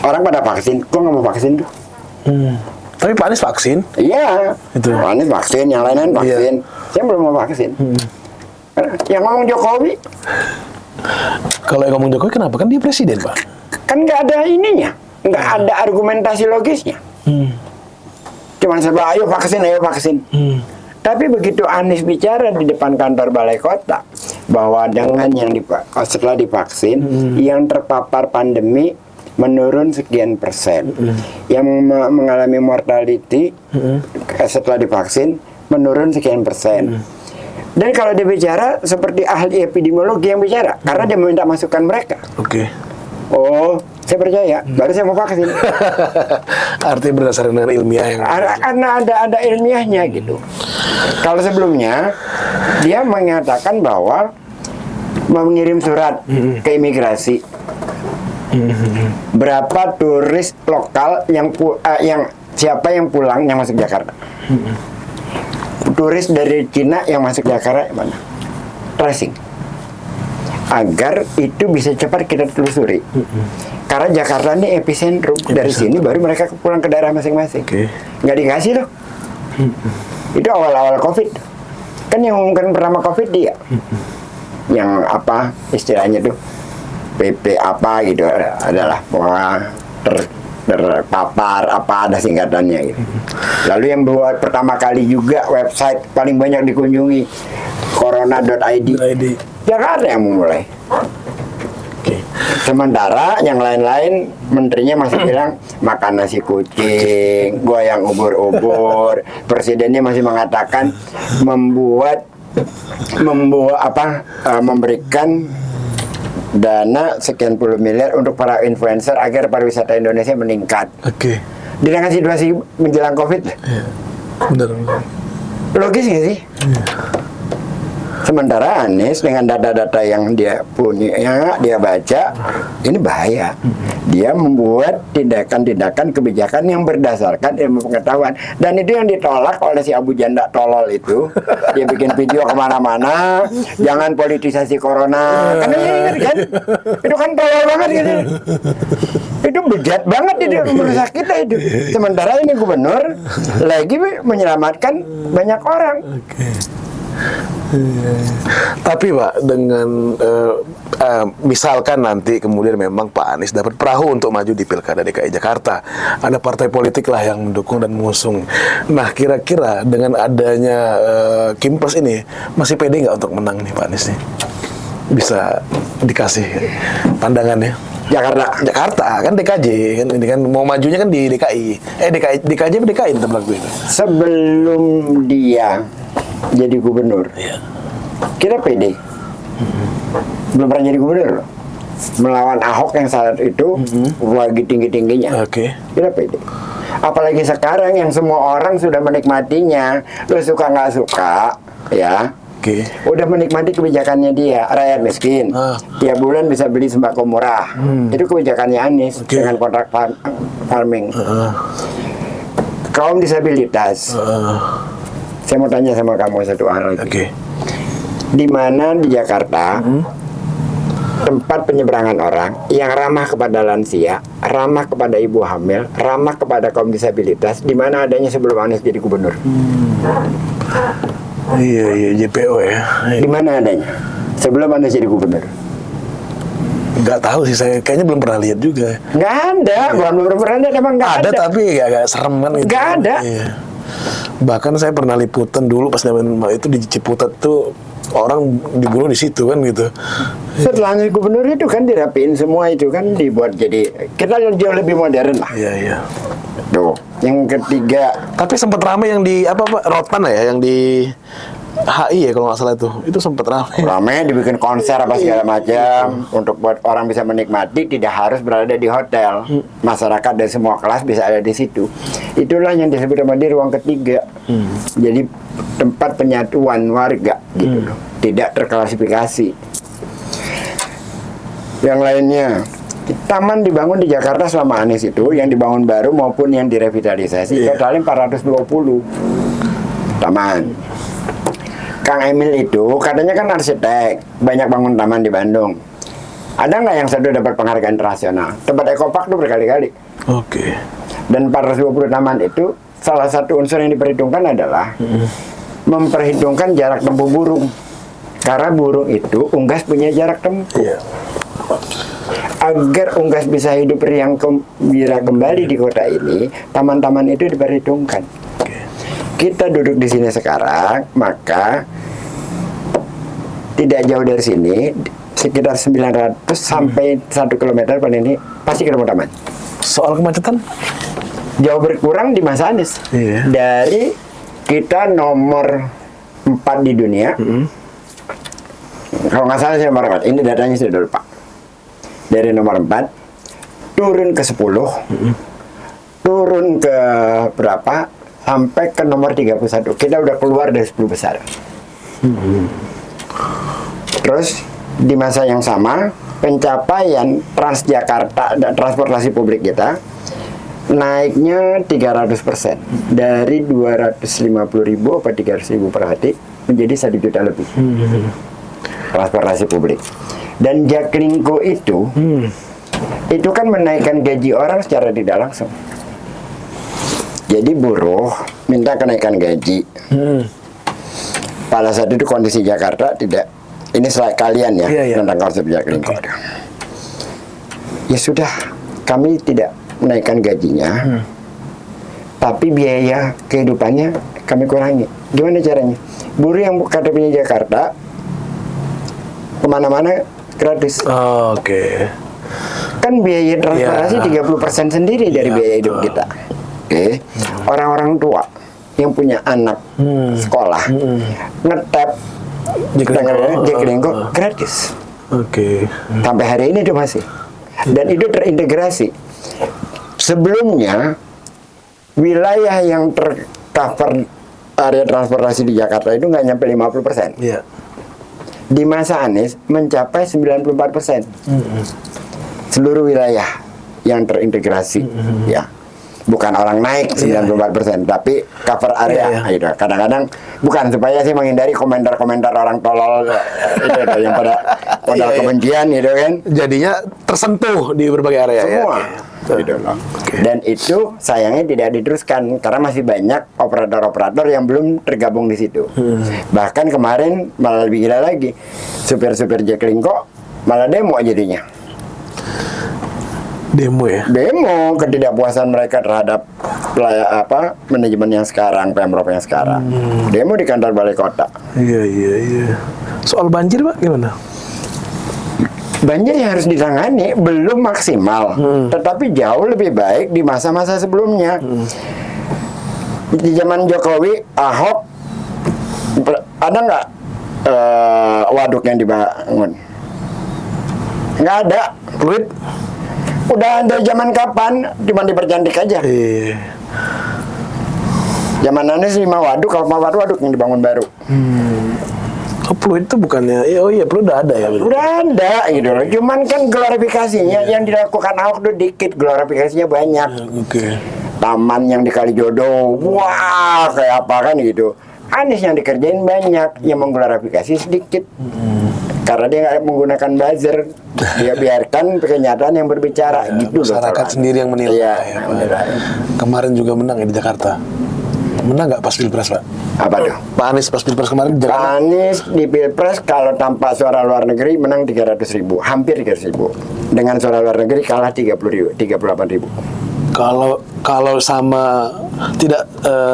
orang pada vaksin, kok nggak mau vaksin tuh? Tapi Pak Anies vaksin. Iya, Itu. Anies vaksin, yang lain-lain vaksin. Saya belum mau vaksin. Yang ngomong Jokowi, Kalau yang ngomong Jokowi kenapa? Kan dia presiden, Pak. kan nggak ada ininya, nggak ada argumentasi logisnya. Cuman serba ayo vaksin. Tapi begitu Anies bicara di depan kantor balai kota bahwa dengan yang setelah divaksin yang terpapar pandemi menurun sekian persen, yang mengalami mortality setelah divaksin menurun sekian persen. Dan kalau dia bicara seperti ahli epidemiologi yang bicara, karena dia meminta masukan mereka. Oke. Oh, saya percaya, baru saya mau vaksin. Artinya berdasarkan dengan ilmiah yang Karena ada ilmiahnya gitu. Kalau sebelumnya dia mengatakan bahwa mengirim surat ke imigrasi, berapa turis lokal yang siapa yang pulang yang masuk Jakarta, turis dari Cina yang masuk Jakarta mana, tracing, agar itu bisa cepat kita telusuri. Karena Jakarta ini epicentrum, dari sini baru mereka pulang ke daerah masing-masing. Nggak dikasih loh. Itu awal-awal COVID. Kan yang mengumumkan pertama COVID dia. Yang apa istilahnya tuh, PP apa gitu adalah bahwa terpapar apa ada singkatannya gitu. Lalu yang buat pertama kali juga website paling banyak dikunjungi corona.id. Jakarta yang memulai. Sementara yang lain-lain menterinya masih bilang makan nasi kucing, goyang ubur-ubur. Presidennya masih mengatakan memberikan dana sekian puluh miliar untuk para influencer agar pariwisata Indonesia meningkat. Di tengah situasi menjelang COVID. benar. Logis nggak sih? Sementara Anies dengan data-data yang dia punya, yang dia baca, ini bahaya. Dia membuat tindakan-tindakan kebijakan yang berdasarkan ilmu pengetahuan. Dan itu yang ditolak oleh si Abu Janda tolol itu. Dia bikin video kemana-mana, jangan politisasi corona. Karena dia ingat kan? Itu kan tolol banget gitu. Itu bejat banget itu merusak kita itu. Sementara ini gubernur lagi menyelamatkan banyak orang. Tapi Pak, dengan misalkan nanti kemudian memang Pak Anies dapat perahu untuk maju di Pilkada DKI Jakarta, ada partai politik lah yang mendukung dan mengusung. Nah, kira-kira dengan adanya Kimpres ini, masih pede nggak untuk menang nih Pak Anies nih? Bisa dikasih pandangannya? Jakarta kan DKJ kan, ini kan mau majunya kan di DKI. DKJ apa DKI tetap lagu itu. Sebelum dia jadi gubernur, kita pede. Belum pernah jadi gubernur loh. Melawan Ahok yang saat itu lagi tinggi-tingginya. Kita pede. Apalagi sekarang yang semua orang sudah menikmatinya, lo suka nggak suka, ya. Udah menikmati kebijakannya dia, rakyat miskin. Tiap bulan bisa beli sembako murah. Itu kebijakannya Anies dengan kontrak farming. Kaum disabilitas. Saya mau tanya sama kamu satu hal lagi. Di mana di Jakarta tempat penyeberangan orang yang ramah kepada lansia, ramah kepada ibu hamil, ramah kepada kaum disabilitas, di mana adanya sebelum Anies jadi gubernur? Iya, JPO ya. Di mana adanya sebelum Anies jadi gubernur? Nggak tahu sih, saya kayaknya belum pernah lihat juga. Nggak ada, belum pernah ada, emang nggak ada. Ada tapi agak serem kan gitu. Nggak ada. Iya. Bahkan saya pernah liputan dulu pas itu di Ciputat tuh orang dibunuh di situ kan gitu. Setelah Anies gubernur itu kan dirapiin semua, itu kan dibuat jadi kita jauh lebih modern lah. Iya. Tuh, yang ketiga. Tapi sempat ramai yang di apa Pak Rotan ya, yang di HI ya kalau nggak salah itu sempat ramai. Ramai dibikin konser apa segala macam untuk buat orang bisa menikmati, tidak harus berada di hotel. Masyarakat dari semua kelas bisa ada di situ. Itulah yang disebut sama di ruang ketiga. Jadi tempat penyatuan warga gitu loh. Tidak terklasifikasi. Yang lainnya, taman dibangun di Jakarta selama Anies itu, yang dibangun baru maupun yang direvitalisasi, totalnya 420 taman. Kang Emil itu katanya kan arsitek, banyak bangun taman di Bandung. Ada nggak yang satu dapat penghargaan internasional? Tempat Ekopark tuh berkali-kali. Dan 420 taman itu, salah satu unsur yang diperhitungkan adalah memperhitungkan jarak tempuh burung. Karena burung itu, unggas punya jarak tempuh. Agar unggas bisa hidup riang gembira kembali di kota ini, taman-taman itu diperhitungkan. Kita duduk di sini sekarang, maka tidak jauh dari sini, sekitar 900 sampai 1 kilometer paling ini pasti ketemu taman. Soal kemacetan? Jauh berkurang di masa Anies. Dari kita nomor 4 di dunia. Kalau nggak salah saya nomor 4. Ini datanya sudah lupa. Dari nomor 4 turun ke 10, turun ke berapa, sampai ke nomor 31. Kita udah keluar dari 10 besar. Terus di masa yang sama, pencapaian Transjakarta dan transportasi publik kita naiknya 300%, dari 250.000 apa 300.000 per hari menjadi 1 juta lebih. Transportasi publik. Dan Jaklingko itu kan menaikkan gaji orang secara tidak langsung. Jadi buruh minta kenaikan gaji. Pada saat itu kondisi Jakarta tidak, ini slide kalian ya, tentang konsep Jaklingko. Ya sudah, kami tidak menaikkan gajinya, tapi biaya kehidupannya kami kurangi. Gimana caranya? Buruh yang KTP-nya Jakarta kemana-mana gratis. Kan biaya transportasi 30% sendiri dari biaya hidup kita. Orang-orang tua yang punya anak sekolah ngetap Jaklingko gratis. Sampai hari ini itu masih. Dan itu terintegrasi. Sebelumnya wilayah yang tercover area transportasi di Jakarta itu nggak nyampe 50%. Di masa Anies mencapai 94%. Seluruh wilayah yang terintegrasi, ya. Bukan orang naik 94%, tapi cover area. Kadang-kadang Bukan supaya sih menghindari komentar-komentar orang tolol itu yang pada modal kebencian gitu kan. Jadinya tersentuh di berbagai area Semua. ya. Gitu loh. Dan itu sayangnya tidak diteruskan karena masih banyak operator-operator yang belum tergabung di situ. Bahkan kemarin malah lebih gila lagi, supir-supir Jaklingko malah demo jadinya. Demo ya. Demo ketidakpuasan mereka terhadap manajemen yang sekarang, Pemprov yang sekarang. Demo di kantor balai kota. Iya. Soal banjir Pak gimana? Banjir yang harus ditangani belum maksimal, tetapi jauh lebih baik di masa-masa sebelumnya. Di zaman Jokowi, Ahok, ada nggak waduk yang dibangun? Nggak ada. Fluid? Udah dari zaman kapan? Cuma dipercantik aja. Iya. Zaman Anies 5 waduk, kalau 4 waduk yang dibangun baru. Oh, fluid itu bukannya? Oh iya, fluid udah ada ya. Udah ada gitu loh. Cuman kan glorifikasinya yang dilakukan Ahok tuh dikit, glorifikasinya banyak. Oke. Taman yang di Kalijodo, wah kayak apa kan gitu. Anies yang dikerjain banyak, yang mengglorifikasi sedikit. Karena dia nggak menggunakan buzzer, dia biarkan kenyataan yang berbicara gitu loh. Masyarakat sendiri yang menilai. Iya, Ya, Pak. menilai. Kemarin juga menang ya di Jakarta. Menang nggak pas Pilpres Pak? Apa tuh? Pak Anies pas Pilpres kemarin di Pak Jakarta. Anies di Pilpres kalau tanpa suara luar negeri menang 300.000, hampir 300.000. Dengan suara luar negeri kalah 30.000, 38.000. Kalau sama tidak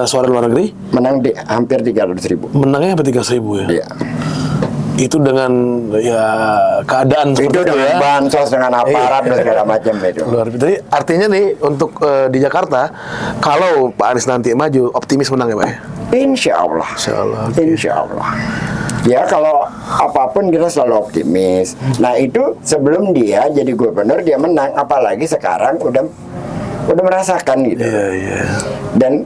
suara luar negeri, Menang di hampir 300.000. menangnya sampai 300.000 ya. Iya. Itu dengan ya keadaan Itu seperti dengan bansos, dengan aparat dan segala macam itu. luar biasa. Jadi artinya nih untuk di Jakarta, kalau Pak Anies nanti maju, optimis menang ya Pak ya? Insya Allah. Insya Allah. Oke. Insya Allah. Ya kalau apapun kita selalu optimis. Nah itu sebelum dia jadi gubernur dia menang, apalagi sekarang udah merasakan gitu. Iya. Dan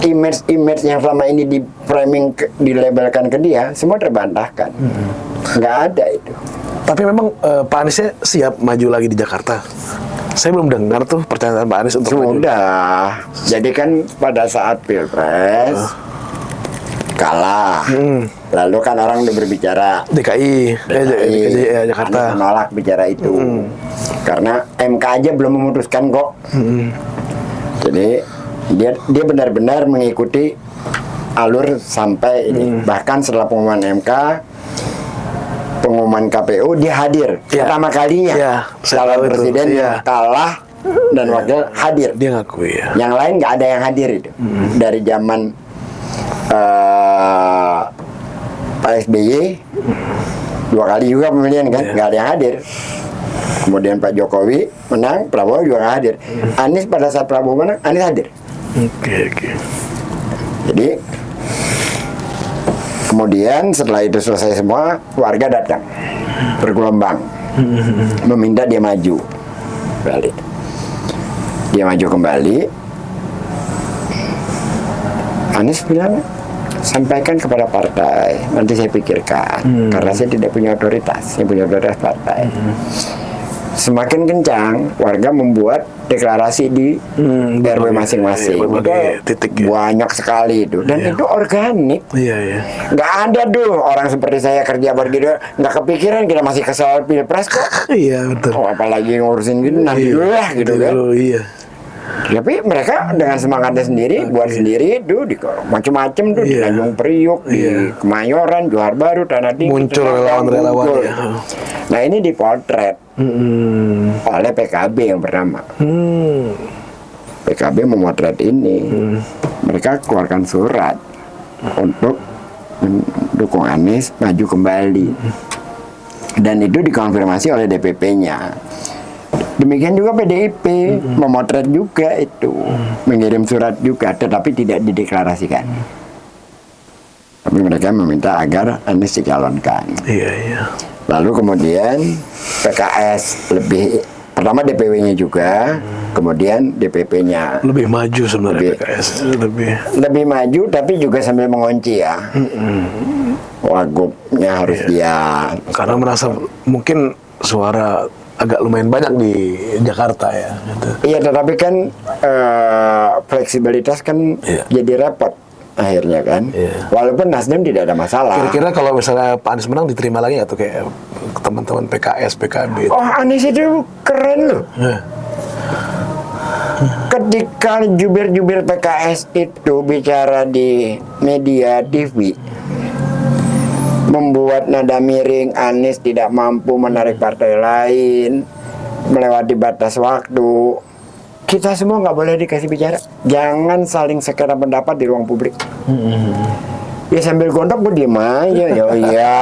image yang selama ini di framing, dilabelkan ke dia, semua terbantahkan. Nggak ada itu. Tapi memang Pak Aniesnya siap maju lagi di Jakarta. Saya belum dengar tuh pernyataan Pak Anies untuk maju. Sudah. Jadi kan pada saat Pilpres kalah. Lalu kan orang udah berbicara DKI, Jakarta. Anies menolak bicara itu. Karena MK aja belum memutuskan kok. Jadi dia benar-benar mengikuti alur sampai ini. Bahkan setelah pengumuman MK, pengumuman KPU dia hadir pertama kalinya. Iya, saya Calon tahu itu. presiden Iya. yang kalah dan wakil hadir. Dia ngakui ya. Yang lain nggak ada yang hadir itu. Dari zaman Pak SBY 2 kali juga pemilihan kan, nggak ada yang hadir. Kemudian Pak Jokowi menang, Prabowo juga nggak hadir. Anies pada saat Prabowo menang, Anies hadir. Oke. Jadi kemudian setelah itu selesai semua, warga datang bergelombang meminta dia maju kembali. Dia maju kembali. Anies bilang, sampaikan kepada partai, nanti saya pikirkan, karena saya tidak punya otoritas, yang punya otoritas partai. Semakin kencang, warga membuat deklarasi di RW masing-masing. berbagai titik ya. Banyak sekali itu, dan itu organik. Iya. Nggak ada tuh orang seperti saya kerja begitu, nggak kepikiran kita masih kesal Pilpres kok. Iya betul. Oh, apalagi ngurusin gitu, nanti dulu lah gitu kan. Iya. Tapi mereka dengan semangatnya sendiri, buat sendiri tuh di macam-macam tuh di Iya. Tanjung Priuk, di Kemayoran, Johar Baru, Tanah Tinggi. Muncul Tangerang, relawan-relawan muncul. ya. Nah ini dipotret oleh PKB yang pertama. PKB memotret ini. Mereka keluarkan surat untuk mendukung Anies maju kembali. Dan itu dikonfirmasi oleh DPP-nya. Demikian juga PDIP memotret juga itu, mengirim surat juga, tetapi tidak dideklarasikan. Tapi mereka meminta agar Anies dicalonkan. Iya. Lalu kemudian PKS lebih, pertama DPW-nya juga, kemudian DPP-nya Lebih maju sebenarnya Lebih. PKS. lebih maju, tapi juga sambil mengunci ya. Wagubnya harus dia. Karena merasa mungkin suara agak lumayan banyak di Jakarta ya. Gitu. Iya, tetapi kan fleksibilitas kan Iya. jadi repot. akhirnya kan. Walaupun Nasdem tidak ada masalah. Kira-kira kalau misalnya Pak Anies menang diterima lagi nggak tuh kayak teman-teman PKS, PKB? Oh, Anies itu keren loh. Ketika jubir-jubir PKS itu bicara di media TV, membuat nada miring, Anies tidak mampu menarik partai lain, melewati batas waktu. Kita semua nggak boleh dikasih bicara. Jangan saling sekera pendapat di ruang publik. Ya sambil gondok gue diem aja. Ya iya,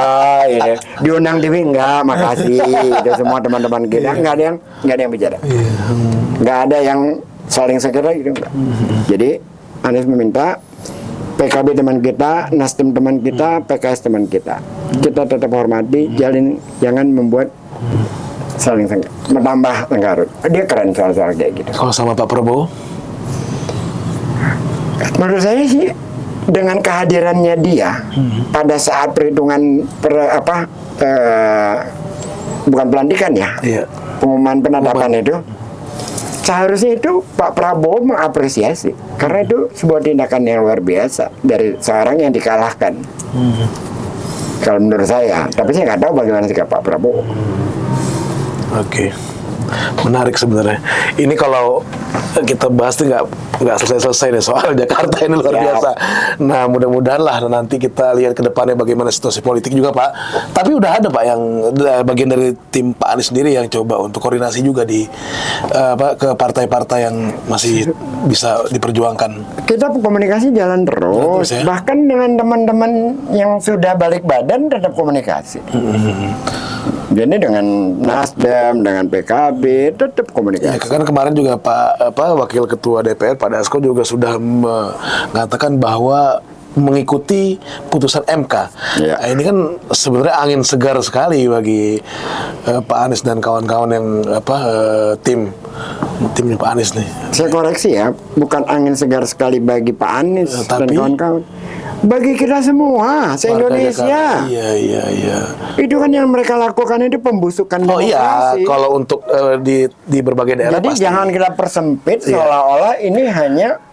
ya. Diundang TV enggak, makasih. Itu semua teman-teman kita nggak ada yang bicara. Nggak ada yang saling sekera gitu enggak. Jadi Anies meminta PKB teman kita, Nasdem teman kita, PKS teman kita. Kita tetap hormati, jangan membuat saling menambah tengkarut. Dia keren soal-soal kayak gitu. Kalau sama Pak Prabowo? Menurut saya sih dengan kehadirannya dia pada saat perhitungan bukan pelantikan ya, pengumuman penetapan itu. Seharusnya itu Pak Prabowo mengapresiasi karena itu sebuah tindakan yang luar biasa dari seorang yang dikalahkan. Kalau menurut saya, tapi saya nggak tahu bagaimana sikap Pak Prabowo. Oke. Menarik sebenarnya. Ini kalau kita bahas tuh nggak selesai deh soal Jakarta ini luar biasa. Nah, mudah-mudahan lah nanti kita lihat ke depannya bagaimana situasi politik juga, Pak. Tapi udah ada Pak yang bagian dari tim Pak Anies sendiri yang coba untuk koordinasi juga di ke partai-partai yang masih bisa diperjuangkan. Kita komunikasi jalan terus ya? Bahkan dengan teman-teman yang sudah balik badan tetap komunikasi. Jadi dengan Nasdem, dengan PKB tetap komunikasi. Ya, kan kemarin juga Pak Wakil Ketua DPR Pak Dasko juga sudah mengatakan bahwa mengikuti putusan MK. Nah, ini kan sebenarnya angin segar sekali bagi Pak Anies dan kawan-kawan yang timnya Pak Anies nih. Saya koreksi ya, bukan angin segar sekali bagi Pak Anies dan kawan-kawan. Bagi kita semua, se-Indonesia. Iya. Itu kan yang mereka lakukan itu pembusukan demokrasi. Oh iya, kalau untuk di berbagai daerah. Jadi pasti. jangan kita persempit seolah-olah ini hanya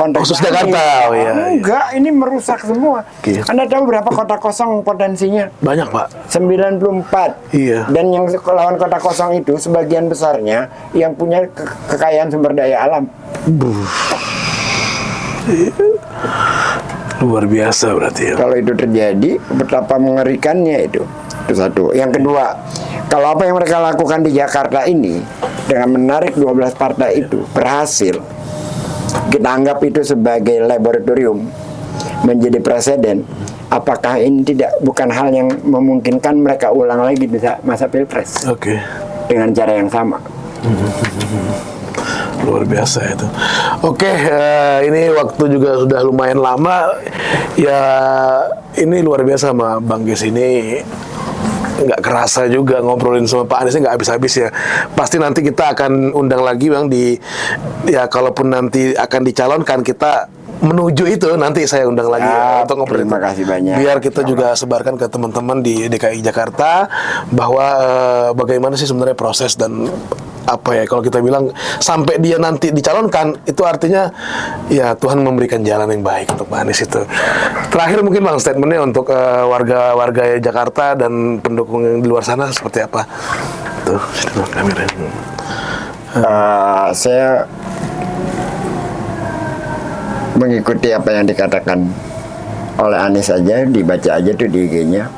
konteks khusus Jakarta. Enggak, ini merusak semua. Anda tahu berapa kota kosong potensinya? Banyak, Pak. 94. Iya. Dan yang lawan kota kosong itu sebagian besarnya yang punya kekayaan sumber daya alam. Luar biasa berarti ya. Kalau itu terjadi, betapa mengerikannya itu. Itu satu. Yang kedua, kalau apa yang mereka lakukan di Jakarta ini dengan menarik 12 partai itu berhasil, kita anggap itu sebagai laboratorium, menjadi presiden. Apakah ini bukan hal yang memungkinkan mereka ulang lagi di masa Pilpres? Oke. Dengan cara yang sama. Luar biasa itu. Oke, ini waktu juga sudah lumayan lama. Ya, ini luar biasa sama Bang Ges ini. Nggak kerasa juga ngobrolin sama Pak Anies, nggak habis-habis ya. Pasti nanti kita akan undang lagi Bang kalaupun nanti akan dicalonkan, kita menuju itu nanti saya undang lagi untuk ngobrol. Terima kasih banyak. Biar kita juga sebarkan ke teman-teman di DKI Jakarta bahwa bagaimana sih sebenarnya proses dan kalau kita bilang sampai dia nanti dicalonkan, itu artinya ya Tuhan memberikan jalan yang baik untuk Pak Anies itu. Terakhir mungkin Bang, statementnya untuk warga Jakarta dan pendukung yang di luar sana seperti apa? Tuh, kamera. Saya mengikuti apa yang dikatakan oleh Anies aja, dibaca aja tuh di IG-nya.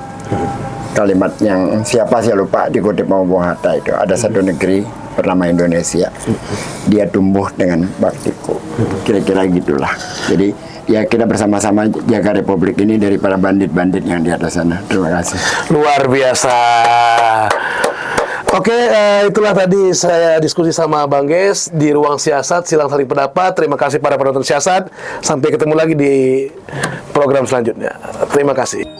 Kalimat yang siapa saya lupa dikutip sama Bung Hatta itu, ada satu negeri bernama Indonesia, dia tumbuh dengan baktiku, kira-kira gitulah. Jadi ya kita bersama-sama jaga republik ini daripada bandit-bandit yang di atas sana. Terima kasih. Luar biasa. Oke, itulah tadi saya diskusi sama Bang Ges di Ruang Siasat, Silang Saling Pendapat. Terima kasih para penonton Siasat. Sampai ketemu lagi di program selanjutnya. Terima kasih.